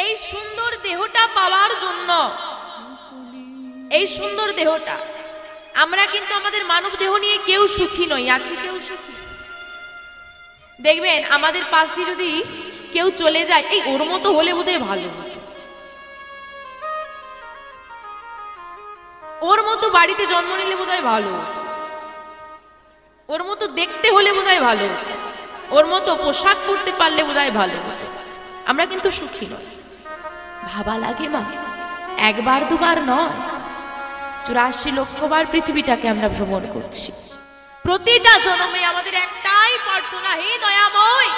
এই সুন্দর দেহটা পাওয়ার জন্য, এই সুন্দর দেহটা, আমরা কিন্তু আমাদের মানব দেহ নিয়ে কেউ সুখী নই। আছি কেউ সুখী? দেখবেন আমাদের পাশ দিয়ে যদি কেউ চলে যায়, এই ওর মতো হলে বোধহয় ভালো হতো, ওর মতো বাড়িতে জন্ম নিলে বোধহয় ভালো হতো, ওর মতো দেখতে হলে বোধহয় ভালো হতো, ওর মতো পোশাক পরতে পারলে বোধহয় ভালো হতো। আমরা কিন্তু সুখী নই। ভাবা লাগে মা, একবার দুবার নয়, 84 লক্ষবার পৃথিবীটাকে আমরা ভ্রমণ করছি। প্রতিটা জন্মে আমাদের একটাই প্রার্থনা, হে দয়াময়,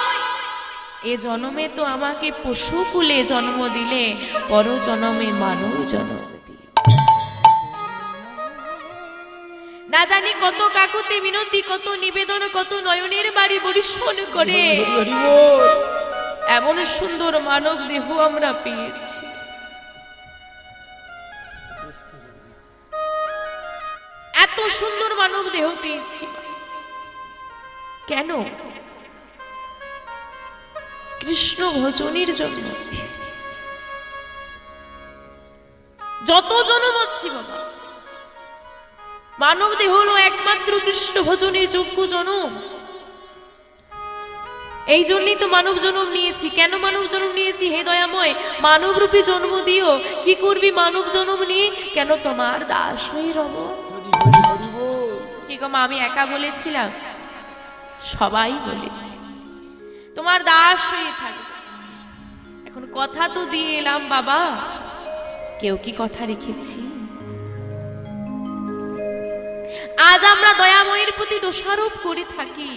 এ জন্মে তো আমাকে পশু কুলে জন্ম দিলে, পর জন্মে মানব জন্ম দিলে। না জানি কত কাকুতি মিনতি, কত নিবেদন, কত নয়নের বাড়ি বরিশন করে এমন সুন্দর মানব দেহ আমরা পেয়েছি। এত সুন্দর মানব দেহ পেয়েছি কেন? কৃষ্ণ ভজনের জন্য। যত জন্ম হচ্ছে বাবা, মানব দেহ হলো একমাত্র কৃষ্ণ ভজনের যোগ্য জন্ম। এই জন্যই তো মানব জন্ম নিয়েছি। কেন মানব জন্ম নিয়েছি? হে দয়াময়, মানব রূপী জন্ম দিও। কি করবি মানব জন্ম নিয়ে? কেন তোমার দাস হয়ে রব। কি গো মা, আমি একা বলেছিলাম? সবাই বলেছি তোমার দাস হয়ে থাকবে। এখন কথা তো দিয়ে এলাম বাবা, কেউ কি কথা রেখেছি? আজ আমরা দয়াময়ের প্রতি দোষারোপ করে থাকি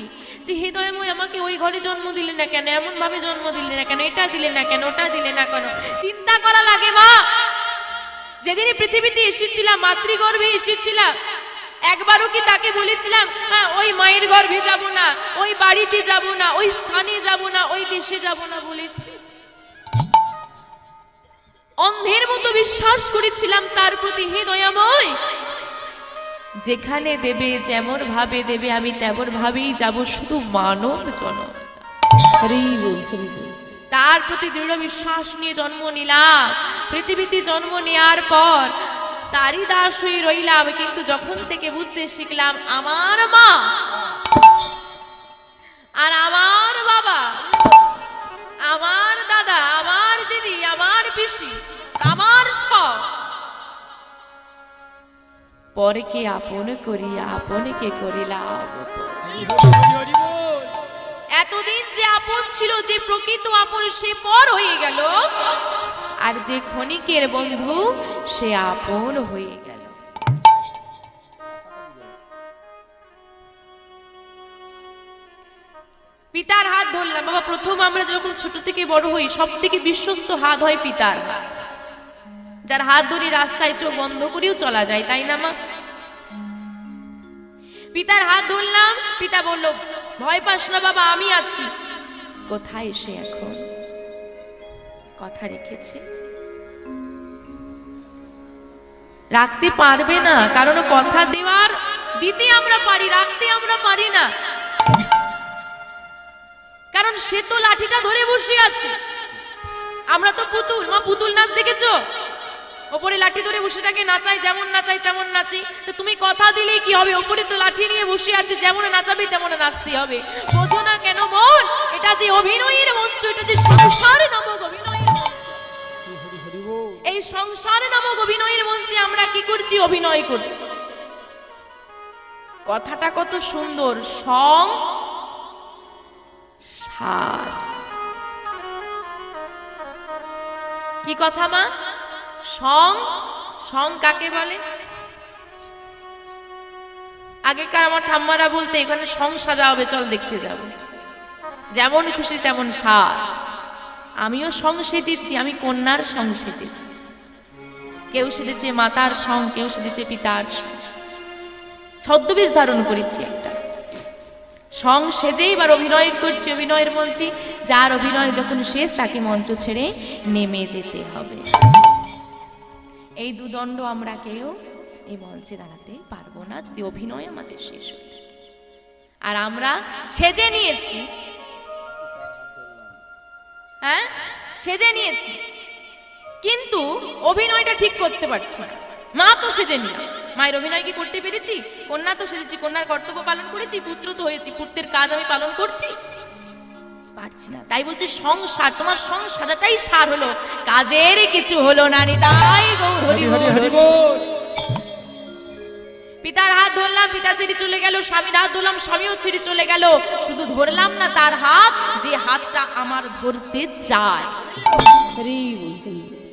যে হে দয়াময়, আমাকে ওই ঘরে জন্ম দিলে না কেন, এমন ভাবে জন্ম দিলে না কেন, এটা দিলে না কেন, ওটা দিলে না কেন। চিন্তা করা লাগে মা, যেদিন পৃথিবীতে এসেছিলাম, মাতৃগর্ভে এসেছিলাম, একবারও কি তাকে বলেছিলাম হ্যাঁ ওই মায়ের গর্ভে যাব না, ওই বাড়িতে যাব না, ওই স্থানে যাব না, ওই দেশে যাব না বলেছি? অন্ধের মতো বিশ্বাস করেছিলাম তার প্রতি। হে দয়াময়, যেখানে দেবে, যেমন ভাবে দেবে, আমি তেমন ভাবেই যাব, শুধু মানব জন্ম। তার প্রতি দৃঢ় বিশ্বাস নিয়ে জন্ম নিলাম। পৃথিবীতে জন্ম নেওয়ার পর তারই দাস হয়ে রইলাম। কিন্তু যখন থেকে বুঝতে শিখলাম আমার মা আর আমার বাবা, আমার দাদা, আমার দিদি, আমার পিসি, আমার সব, পরকে আপন করিয়া আপনকে করিলাম। এতদিন যে আপন ছিল, যে প্রকৃত আপন, সে পর হয়ে গেল, আর যে ক্ষণিকের বন্ধু সে আপন হয়ে গেল। পিতার হাত ধরলাম বাবা। প্রথম আমরা যখন ছোট থেকে বড় হই, সব থেকে বিশ্বস্ত হাত হয় পিতার হাত, যার হাত ধরে রাস্তায় চোখ বন্ধ করেও চলা যায়, তাই না মা? পিতার হাত ধরলাম, পিতা বলল ভয় পাস না বাবা, আমি আছি। কোথায় সে এখন? কথা রেখেছে? রাখতে পারবে না, কারণ কথা দেওয়ার দিতে আমরা পারি, রাখতে আমরা পারি না। কারণ সে তো লাঠিটা ধরে বসে আছে, আমরা তো পুতুল। মা, পুতুল নাচ দেখেছো? ওপরে লাঠি ধরে বসে থাকে, নাচাই, যেমন নাচাই তেমন নাচি। তো তুমি কথা দিলেই কি হবে? ওপরে তো লাঠি নিয়ে বসে আছে, যেমন নাচাবে তেমন নাচতে হবে। বোঝো না কেন মন? এটা যে অভিনয়ের মঞ্চ, এটা যে সংসার নামক অভিনয়ের মঞ্চ। এই সংসার নামক অভিনয়ের মঞ্চে আমরা কি করছি? অভিনয় করছি। কথাটা কত সুন্দর, সংসার। কি কথা মা? সং কাকে বলে? আগেকার আমার ঠাম্মারা বলতে এখানে সং সাজা হবে, চল দেখতে যাব। যেমন খুশি তেমন সাজ। আমিও সং সেজেছি, আমি কন্যার সং সেজেছি। কেউ সেজেছে মাতার সং, কেউ সেজেছে পিতার সং। ছদ্মবেশ ধারণ করেছি একটা, সং সেজে এবার অভিনয় করছি অভিনয়ের মঞ্চে। যার অভিনয় যখন শেষ, তাকে মঞ্চ ছেড়ে নেমে যেতে হবে। এই দুদণ্ড আমরা কেউ এই মঞ্চে দাঁড়াতে পারবো না যদি অভিনয় আমাদের শেষ হয়ে থাকে। আর আমরা সেজে নিয়েছি, হ্যাঁ সেজে নিয়েছি, কিন্তু অভিনয়টা ঠিক করতে পারছি না। মা তো সেজেনি, মায়ের অভিনয় কি করতে পেরেছি? কন্যা তো সেজেছি, কন্যার কর্তব্য পালন করেছি, পুত্র তো হয়েছি, পুত্রের কাজ আমি পালন করছি, পারছি না। তাই বলছে সংসার, তোমার সংসারটাই সার হলো, কাজের কিছু হলো না। তাই গৌর হরি হরি বল। পিতার হাত ধরলাম, পিতা ছেড়ে চলে গেল, স্বামীর হাত ধরলাম, স্বামীও ছেড়ে চলে গেল। শুধু ধরলাম না তার হাত, যে হাতটা আমার ধরতে চায়,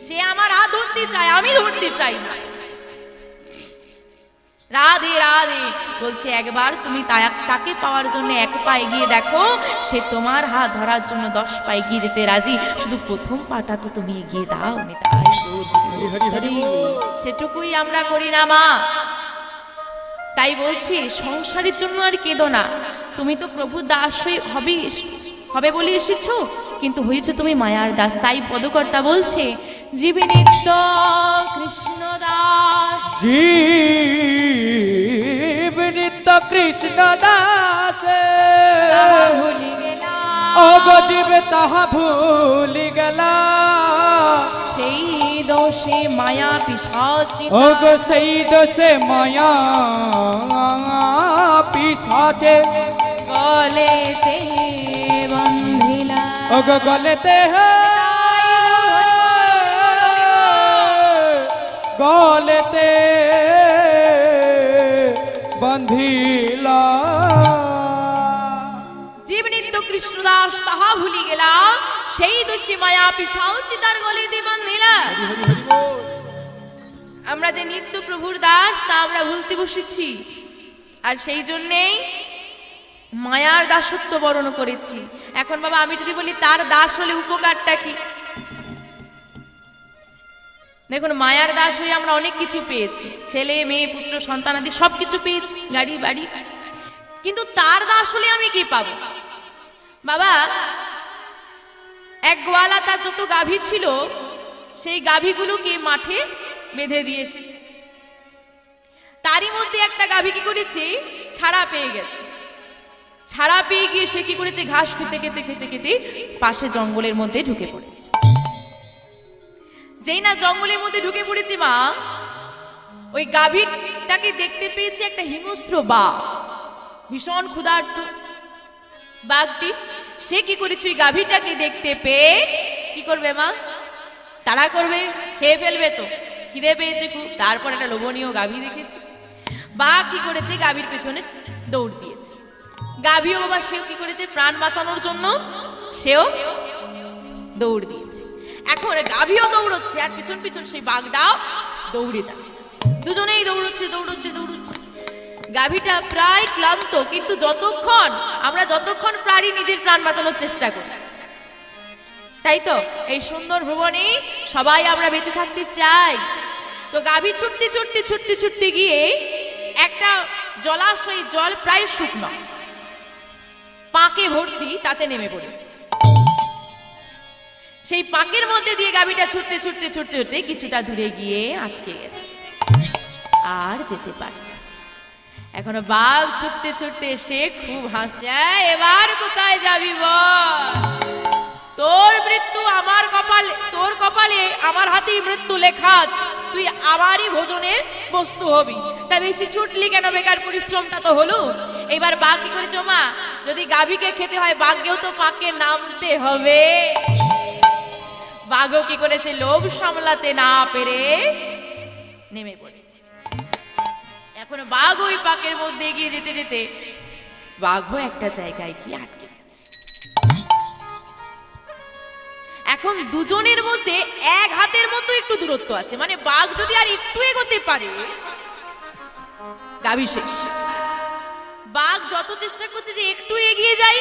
সে আমার হাত ধরতে চায়, আমি ধরতে চাই না। রাধে রাধে বলছে, একবার তুমি তাকে পাওয়ার জন্য এক পা এগিয়ে দেখো, সে তোমার হাত ধরার জন্য 10 পা এগিয়ে যেতে রাজি, শুধু প্রথম পাটা তো তুমি এগিয়ে দাও। সেটুকুই আমরা করি না মা। তাই বলছি, সংসারের জন্য আর কেঁদো না। তুমি তো প্রভুর দাস হবে বলে এসেছো, কিন্তু হয়েছো তুমি মায়ার দাস। তাই পদকর্তা বলছে, জীবে নিত্য কৃষ্ণ দাস, জীব নিত্য কৃষ্ণ দাস, ভুলি গেলা ওগো জীবে তাহা ভুলি গেলা, সেই দোষে মায়া পিশাচি, ওগো সেই দোষে মায়া পিশাচে, গলেতে বন্ধিলা, ওগো গলেতে গলেতে বন্ধিলা। জীব নিত্য কৃষ্ণদাস তাহা ভুলি গেলা, সেই দোষী মায়া পিশাচি তার গলেতে বন্ধিলা। আমরা যে নিত্য প্রভুর দাস তা আমরা ভুলতে বসেছি, আর সেই জন্যেই মায়ার দাসত্ব বরণ করেছি। এখন বাবা আমি যদি বলি তার দাস হলে উপকারটা কি? দেখুন, মায়ার দাস হয়ে আমরা অনেক কিছু পেয়েছি, ছেলে মেয়ে পুত্র সন্তান আদি সবকিছু পেয়েছি, গাড়ি বাড়ি, কিন্তু তার দাস হলে আমি কি পাবো? বাবা, এক গোয়ালা তার যত গাভী ছিল সেই গাভীগুলোকে মাঠে বেঁধে দিয়ে এসেছে। তারই মধ্যে একটা গাভী কি করেছে, ছাড়া পেয়ে গেছে। ছাড়া পেয়ে গিয়ে সে কি করেছে, ঘাস খেতে খেতে খেতে খেতে পাশে জঙ্গলের মধ্যে ঢুকে পড়েছে। যেই না জঙ্গলের মধ্যে ঢুকে পড়েছে মা, ওই গাভীটাকে দেখতে পেয়েছে একটা হিংস্র বাঘ, ভীষণ ক্ষুধার্ত বাঘটি। সে কি করেছে, ওই গাভীটাকে দেখতে পেয়ে কি করবে মা, তাড়া করবে, খেয়ে ফেলবে, তো খিদে পেয়েছে খুব। তারপর একটা লোভনীয় গাভী দেখেছে, বাঘ কি করেছে, গাভীর পেছনে দৌড় দিয়েছে। গাভীও বাবা সেও কি করেছে, প্রাণ বাঁচানোর জন্য সেও দৌড় দিয়েছে। এখন গাভীও দৌড়চ্ছে আর পিছন পিছন সেই বাঘটাও দৌড়ে যাচ্ছে, দুজনেই দৌড়চ্ছে দৌড়চ্ছে দৌড়চ্ছে। গাভীটা প্রায় ক্লান্ত, কিন্তু যতক্ষণ পারি নিজের প্রাণ বাঁচানোর চেষ্টা করি, তাই তো এই সুন্দর ভুবনে সবাই আমরা বেঁচে থাকতে চাই। তো গাভী ছুটতে ছুটতে ছুটতে ছুটতে গিয়ে একটা জলাশয়, জল প্রায় শুকনো, পাকে ভর্তি, তাতে নেমে পড়েছে। সেই পাকের মধ্যে দিয়ে গাভীটা ছুটতে ছুটতে ছুটতে ছুটতে কিছুটা দূরে গিয়ে আটকে গেছে, আর যেতে পারছে। এখনো বাঘ ছুটতে ছুটতে এসে খুব হাসছে, এবার কোথায় যাবি বল? তোর মৃত্যু আমার কপালে, তোর কপালে আমার হাতেই মৃত্যু লেখা আছে, তুই আমারই ভোজনের বস্তু হবি। তাই বেশি ছুটলি কেন, বেকার পরিশ্রমটা তো হলো। এবার বাঘ কি করেছে, মা যদি গাভীকে খেতে হয় বাঘকেও তো পাকে নামতে হবে। বাঘও কি করেছে, লোভ সামলাতে না পেরে নেমে পড়েছে। এখন বাঘ ওই পাকের মধ্যে এগিয়ে যেতে যেতে বাঘও একটা জায়গায় গিয়ে আটকে গেছে। এখন দুজনের মধ্যে এক হাতের মতো একটু দূরত্ব আছে, মানে বাঘ যদি আর একটু এগোতে পারে গাভী শেষ। বাঘ যত চেষ্টা করছে যে একটু এগিয়ে যাই,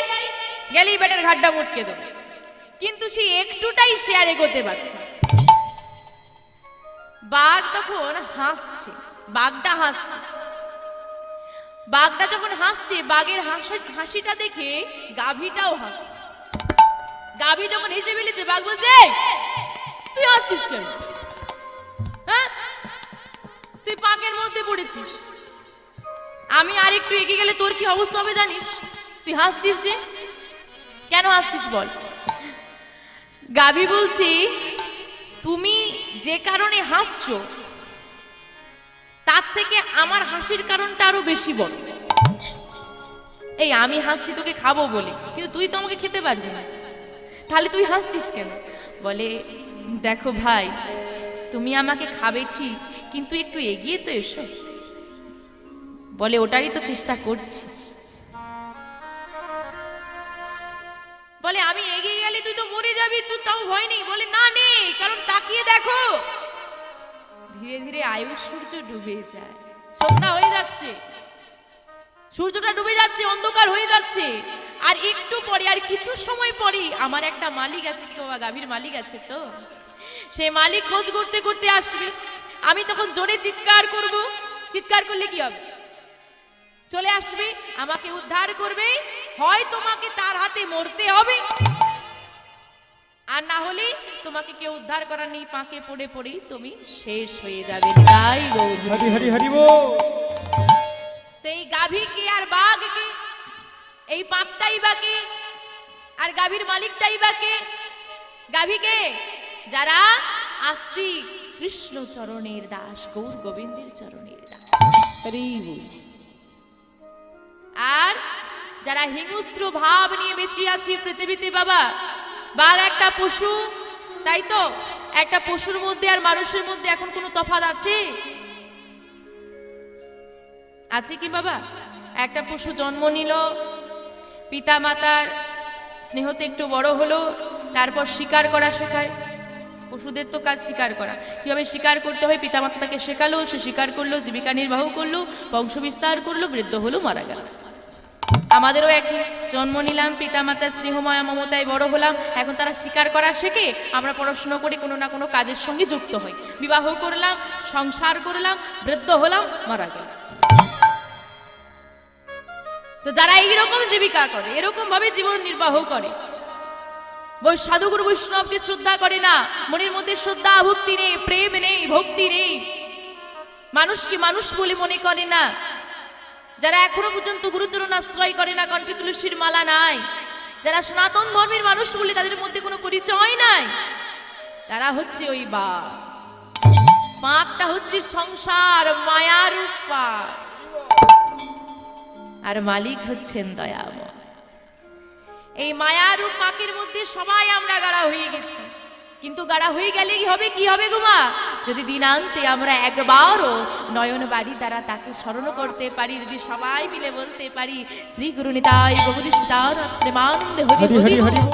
গেলেই বেটার ঘাটটা মুটকে দেবে, কিন্তু সেই একটুটাই সে আর এগোতে পারছে। বাঘ তখন হাসছে, বাঘটা হাসছে। বাঘটা যখন হাসছে, বাঘের হাসিটা দেখে গাভীটাও হাসছে। গাভী যখন হেসে ফেলেছে, বাঘ বলছে, তুই হাসছিস কেন? হ্যাঁ, তুই পাকের মধ্যে পড়েছিস, আমি আর একটু এগিয়ে গেলে তোর কি অবস্থা হবে জানিস? তুই হাসছিস যে, কেন হাসছিস বল? গাভী বলছি, তুমি যে কারণে হাসছো তার থেকে আমার হাসির কারণটা আরো বেশি বড়। এই আমি হাসছি তোকে খাবো বলে, কিন্তু তুই তো আমাকে খেতে পারবি না, তাহলে তুই হাসছিস কেন? বলে দেখো ভাই, তুমি আমাকে খাবে ঠিক, কিন্তু একটু এগিয়ে তো এসো। বলে ওটারই তো চেষ্টা করছি। বলে আমি এগিয়ে গেলে তুই তো মরে যাবি, তুই তাও ভয় নেই? বলে না নেই, কারণ তাকিয়ে দেখো ধীরে ধীরে আয়ু সূর্য ডুবে যায়, সন্ধ্যা হয়ে যাচ্ছে, সূর্যটা ডুবে যাচ্ছে, অন্ধকার হয়ে যাচ্ছে। আর একটু পরে, আর কিছু সময় পরে আমার একটা মালিক আছে, কি বাবা গাভীর মালিক আছে তো, সেই মালিক খোঁজ করতে করতে আসবে। আমি তখন জোরে চিৎকার করব, চিৎকার করলে কি হবে? চলে আসবে, আমাকে উদ্ধার করবে। হয় তোমাকে তার হাতে মরতে হবে, আর না হলে তোমাকে কেউ উদ্ধার করার নেই, পাকে পড়ে পড়েই তুমি শেষ হয়ে যাবে। তাই হরি হরি হরি বল। তো এই গাভী কে আর বাঘ কে? এই পাকটাই বা কে? আর গাভীর মালিকটাই বা কে? গাভী কে? যারা আস্তিক, কৃষ্ণ চরণের দাস, গৌর গোবিন্দের চরণের দাস। হরি বল। আর যারা হিংস্র ভাব নিয়ে বেঁচে আছি পৃথিবীতে বাবা, বাঘ একটা পশু, তাই তো? একটা পশুর মধ্যে আর মানুষের মধ্যে এখন কোনো তফাৎ আছে? আছে কি বাবা? একটা পশু জন্ম নিল, পিতা মাতার স্নেহতে একটু বড় হলো, তারপর শিকার করা শেখায়। পশুদের তো কাজ শিকার করা, কিভাবে শিকার করতে হয় পিতা মাতা তাকে শেখালো, সে শিকার করলো, জীবিকা নির্বাহ করলো, বংশ বিস্তার করলো, বৃদ্ধ হলো, মারা গেল। আমাদেরও একই, জন্ম নিলাম, পিতা মাতার স্নেহময় মমতায় বড় হলাম, এখন তারা শিকার করা শেখে, আমরা পড়াশোনা করে কোনো না কোনো কাজের সঙ্গে যুক্ত হই, বিবাহ করলাম, সংসার করলাম, বৃদ্ধ হলাম, মারা গেল। তো যারা এইরকম জীবিকা করে, এরকম ভাবে জীবন নির্বাহ করে, সাধুগুরু বৈষ্ণবকে শ্রদ্ধা করে না, মনের মধ্যে শ্রদ্ধা ভক্তি নেই, প্রেম নেই, ভক্তি নেই, মানুষকে মানুষ বলে মনে করে না, যারা এখনো পর্যন্ত গুরুচরণ আশ্রয় করে না, কণ্ঠে তুলসীর মালা নাই, যারা সনাতন ধর্মের মানুষ বলে তাদের মধ্যে কোনো পরিচয় নাই, তারা হচ্ছে ওই বাঘ। পাকটা হচ্ছে সংসার, মায়ার পাক, আর মালিক হচ্ছেন দয়াময়। এই মায়ারূপ পাকের মধ্যে সবাই আমরা গাড়া হয়ে গেছি, কিন্তু গাড়া হয়ে গেলে কি হবে? কি হবে গো মা? যদি দিনান্তে আমরা একবারও নয়ন বাড়ি দ্বারা তাকে স্মরণ করতে পারি, যদি সবাই মিলে বলতে পারি শ্রী গুরু নিতাই গৌর সীতানাথ প্রেমানন্দে হরি হরি হরি।